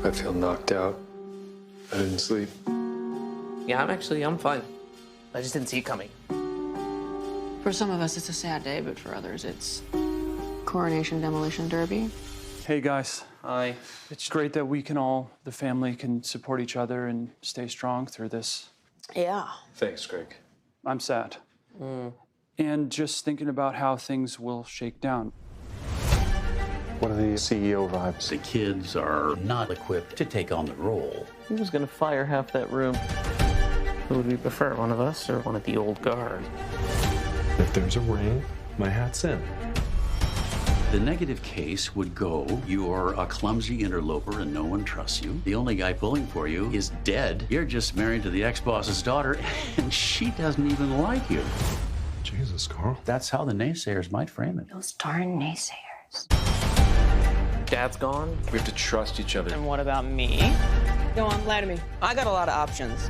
I feel knocked out. I didn't sleep. Yeah, I'm fine. I just didn't see it coming. For some of us, it's a sad day, but for others, it's coronation demolition derby. Hey, guys. Hi. It's great that we can all, the family, can support each other and stay strong through this. Yeah. Thanks, Greg. I'm sad. And just thinking about how things will shake down. What are the CEO vibes? The kids are not equipped to take on the role. Who was gonna fire half that room? Who would we prefer, one of us or one of the old guard? If there's a ring, my hat's in. The negative case would go, you're a clumsy interloper and no one trusts you. The only guy pulling for you is dead. You're just married to the ex-boss's daughter, and she doesn't even like you. Jesus, Carl. That's how the naysayers might frame it. Those darn naysayers. Dad's gone. We have to trust each other. And what about me? Go on, lie to me. I got a lot of options.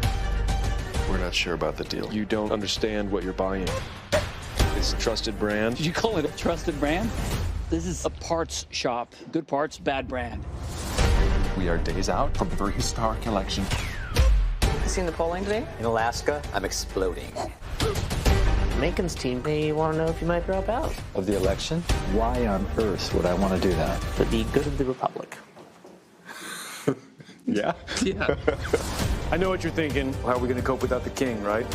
We're not sure about the deal. You don't understand what you're buying. It's a trusted brand. Did you call it a trusted brand? This is a parts shop. Good parts, bad brand. We are days out from a very historic election. You seen the polling today? In Alaska, I'm exploding. Macon's team, they want to know if you might drop out. Of the election? Why on earth would I want to do that? For the good of the Republic. Yeah? Yeah. I know what you're thinking. How are we gonna cope without the king, right?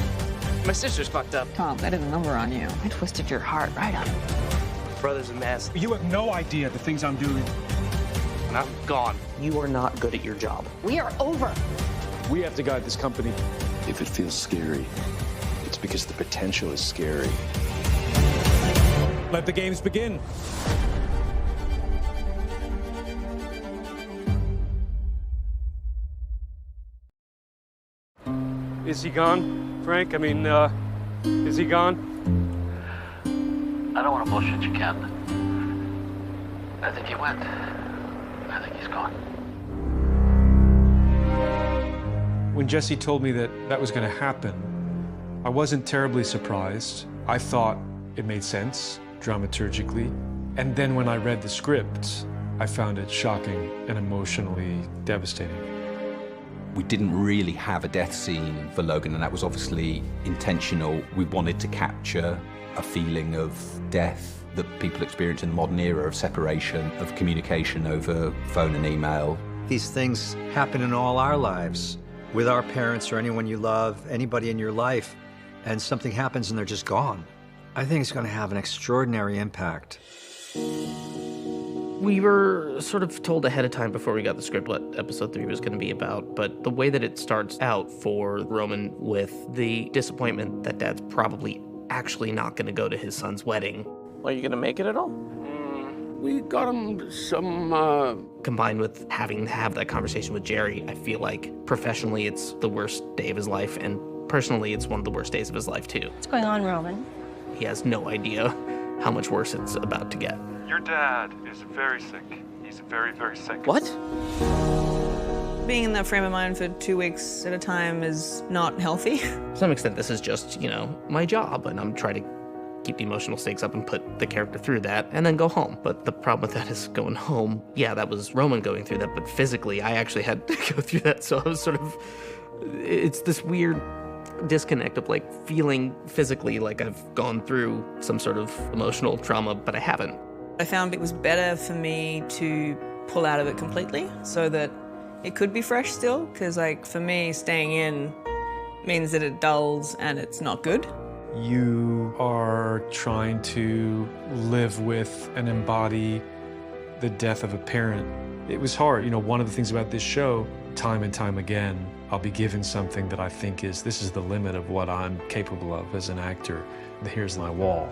My sister's fucked up. Tom, that is a number on you. I twisted your heart right up. Brother's a mess. You have no idea the things I'm doing. And I'm gone. You are not good at your job. We are over. We have to guide this company. If it feels scary, It's because the potential is scary. Let the games begin. Is he gone, Frank? I mean, is he gone? I don't want to bullshit you, Ken. I think he went. I think he's gone. When Jesse told me that that was going to happen, I wasn't terribly surprised. I thought it made sense dramaturgically. And then when I read the script, I found it shocking and emotionally devastating. we didn't really have a death scene for Logan, and that was obviously intentional. We wanted to capture a feeling of death that people experience in the modern era of separation, of communication over phone and email. These things happen in all our lives, with our parents or anyone you love, anybody in your life, and something happens and they're just gone. I think it's going to have an extraordinary impact. We were sort of told ahead of time before we got the script what episode 3 was going to be about, but the way that it starts out for Roman with the disappointment that Dad's probably actually not going to go to his son's wedding. Are you going to make it at all? We got him some, Combined with having to have that conversation with Jerry, I feel like professionally it's the worst day of his life, and personally it's one of the worst days of his life too. What's going on, Roman? He has no idea how much worse it's about to get. Your dad is very sick. He's very, very sick. What? Being in that frame of mind for 2 weeks at a time is not healthy. To some extent, this is just, my job, and I'm trying to keep the emotional stakes up and put the character through that, and then go home. But the problem with that is going home, yeah, that was Roman going through that, but physically, I actually had to go through that, so I was sort of, it's this weird disconnect of, feeling physically like I've gone through some sort of emotional trauma, but I haven't. I found it was better for me to pull out of it completely so that it could be fresh still, because for me, staying in means that it dulls and it's not good. You are trying to live with and embody the death of a parent. It was hard. One of the things about this show, time and time again, I'll be given something that I think this is the limit of what I'm capable of as an actor. Here's my wall.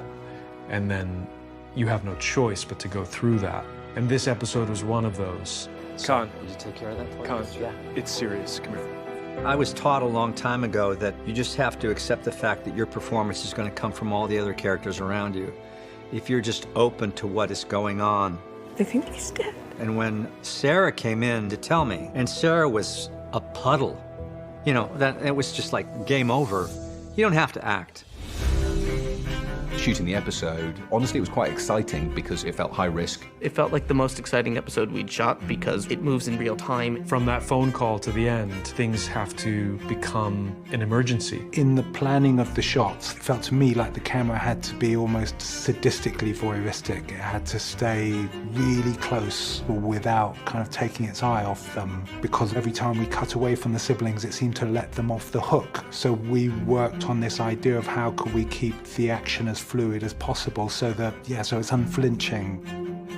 And then you have no choice but to go through that. And this episode was one of those. Con. Did you take care of that for Con, us? Yeah. it's serious. Come here. I was taught a long time ago that you just have to accept the fact that your performance is going to come from all the other characters around you. If you're just open to what is going on. They think he's dead. And when Sarah came in to tell me, and Sarah was a puddle, that it was just like game over. You don't have to act. shooting the episode, honestly, it was quite exciting because it felt high risk. It felt like the most exciting episode we'd shot because it moves in real time. From that phone call to the end, things have to become an emergency. In the planning of the shots, it felt to me like the camera had to be almost sadistically voyeuristic. It had to stay really close without kind of taking its eye off them, because every time we cut away from the siblings, it seemed to let them off the hook. So we worked on this idea of how could we keep the action as fluid as possible so that, so it's unflinching.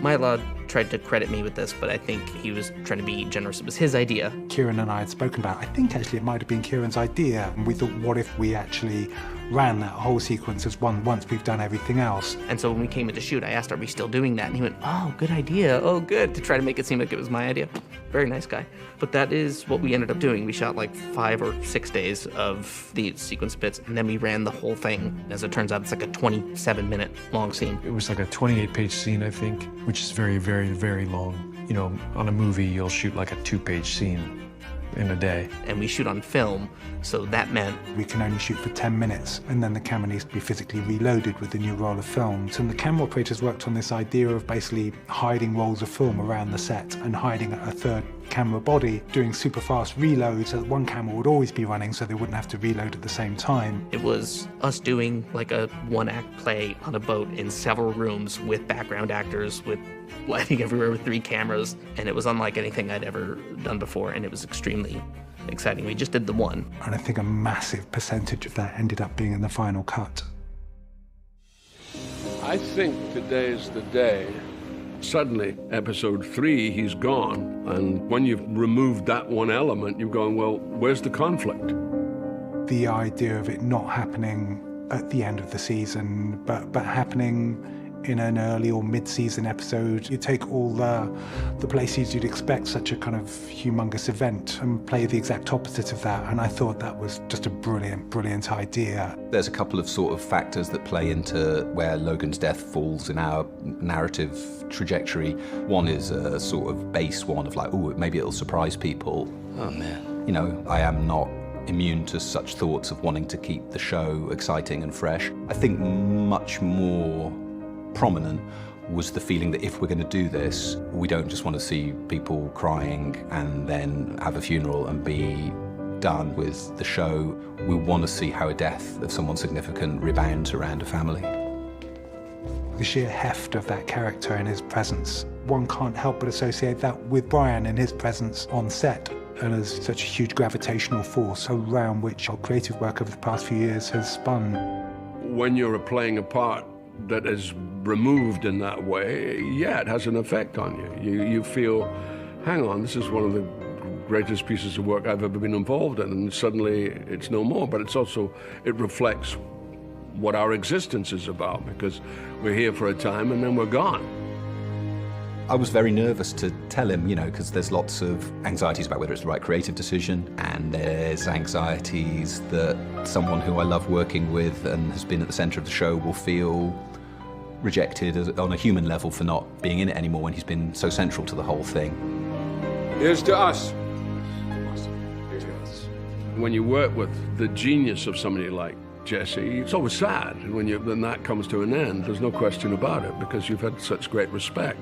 Mylod tried to credit me with this, but I think he was trying to be generous. It was his idea. Kieran and I had spoken about it. I think actually it might have been Kieran's idea. And we thought, what if we actually ran that whole sequence as one once we've done everything else? And so when we came in to shoot, I asked, are we still doing that? And he went, oh, good idea. Oh, good. To try to make it seem like it was my idea. Very nice guy. But that is what we ended up doing. We shot like 5 or 6 days of the sequence bits, and then we ran the whole thing. As it turns out, it's like a 27-minute long scene. It was like a 28-page scene, I think, which is very, very, very long. You know, on a movie, you'll shoot like a 2-page scene in a day. And we shoot on film, so that meant we can only shoot for 10 minutes, and then the camera needs to be physically reloaded with the new roll of film. So the camera operators worked on this idea of basically hiding rolls of film around the set and hiding a third camera body, doing super fast reloads so that one camera would always be running so they wouldn't have to reload at the same time. It was us doing like a one-act play on a boat in several rooms with background actors, with lighting everywhere with 3 cameras, and it was unlike anything I'd ever done before, and it was extremely exciting. We just did the one. And I think a massive percentage of that ended up being in the final cut. I think today's the day. Suddenly, episode 3, he's gone. And when you've removed that one element, you're going, well, where's the conflict? The idea of it not happening at the end of the season, but happening in an early or mid-season episode. You take all the places you'd expect such a kind of humongous event and play the exact opposite of that, and I thought that was just a brilliant, brilliant idea. There's a couple of sort of factors that play into where Logan's death falls in our narrative trajectory. One is a sort of base one of like, oh, maybe it'll surprise people. Oh, man. You know, I am not immune to such thoughts of wanting to keep the show exciting and fresh. I think much more prominent was the feeling that if we're going to do this, we don't just want to see people crying and then have a funeral and be done with the show. We want to see how a death of someone significant rebounds around a family. The sheer heft of that character and his presence, one can't help but associate that with Brian and his presence on set, and as such a huge gravitational force around which our creative work over the past few years has spun. When you're playing a part that is removed in that way, it has an effect on you. You feel, hang on, this is one of the greatest pieces of work I've ever been involved in, and suddenly it's no more. But it's also, it reflects what our existence is about, because we're here for a time and then we're gone. I was very nervous to tell him, you know, because there's lots of anxieties about whether it's the right creative decision, and there's anxieties that someone who I love working with and has been at the center of the show will feel rejected on a human level for not being in it anymore when he's been so central to the whole thing. Here's to us. When you work with the genius of somebody like Jesse, it's always sad when that comes to an end. There's no question about it, because you've had such great respect.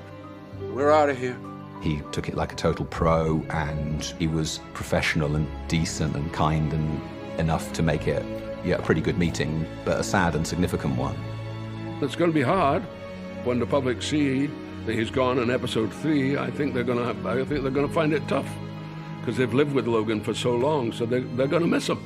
We're out of here. He took it like a total pro, and he was professional and decent and kind and enough to make it a pretty good meeting, but a sad and significant one. It's going to be hard when the public see that he's gone in episode 3. I think they're going to find it tough, because they've lived with Logan for so long, so they're going to miss him.